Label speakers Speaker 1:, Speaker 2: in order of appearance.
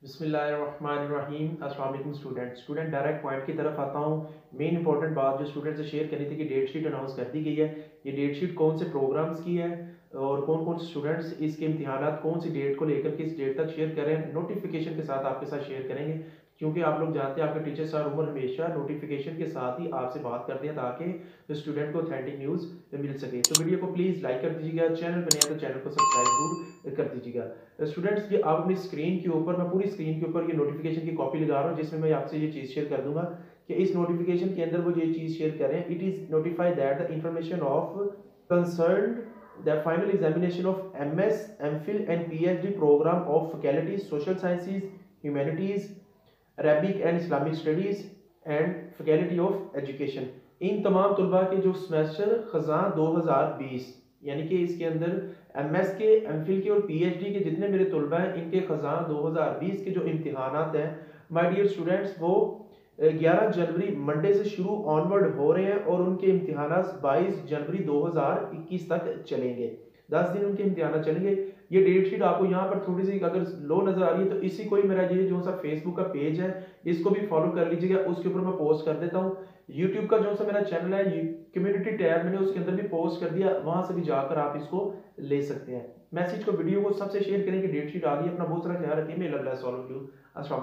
Speaker 1: बिस्मिल्लाहिर्रहमानिर्रहीम। अस्सलाम वालेकुम स्टूडेंट डायरेक्ट पॉइंट की तरफ आता हूँ। मेन इंपॉर्टेंट बात जो स्टूडेंट से शेयर करनी थी कि डेट शीट अनाउंस कर दी गई है। ये डेट शीट कौन से प्रोग्राम्स की है और कौन कौन से स्टूडेंट्स इसके इम्तिहानात कौन सी डेट को लेकर किस डेट तक शेयर करें, नोटिफिकेशन के साथ आपके साथ शेयर करेंगे। क्योंकि आप लोग जानते हैं आपके टीचर सर उमर हमेशा नोटिफिकेशन के साथ ही आपसे बात करते हैं ताकि स्टूडेंट को ऑथेंटिक न्यूज़ मिल सके। तो वीडियो को प्लीज़ लाइक कर दीजिएगा, चैनल पर नया तो चैनल को सब्सक्राइब जरूर कर दीजिएगा। स्टूडेंट्स ये आप अपनी स्क्रीन के ऊपर, मैं पूरी स्क्रीन के ऊपर ये नोटिफिकेशन की कॉपी लगा रहा हूँ जिसमें मैं आपसे ये चीज़ शेयर कर दूंगा कि इस नोटिफिकेशन के अंदर वो ये चीज़ शेयर कर रहे हैं। It is notified that the information of concerned the final examination of MS, MPhil and PhD program of faculties Social Sciences, Humanities, Arabic and Islamic Studies and Faculty of Education। इन तमाम तलबा के जो semester खज़ां 2020 यानी कि इसके अंदर MS के, MPhil के और PhD के जितने मेरे तलबा हैं इनके खज़ां 2020 के जो इम्तिहानात हैं माय डियर स्टूडेंट्स वो 11 जनवरी मंडे से शुरू ऑनवर्ड हो रहे हैं और उनके इम्तिहानात 22 जनवरी 2021 तक चलेंगे। 10 दिन उनके इम्तिहानात चलेंगे। ये डेट शीट आपको यहाँ पर थोड़ी सी अगर लो नजर आ रही है तो इसी को ही मेरा ये जो सा फेसबुक का पेज है इसको भी फॉलो कर लीजिएगा, उसके ऊपर मैं पोस्ट कर देता हूँ। यूट्यूब का जो सा मेरा चैनल है कम्युनिटी टैब मैंने उसके अंदर भी पोस्ट कर दिया, वहां से भी जाकर आप इसको ले सकते हैं। मैसेज को वीडियो को सबसे शेयर करें कि डेट शीट आ गई। अपना बहुत सारा ख्याल रखिए। मैं लव ऑल ऑफ यू। अस्सलाम।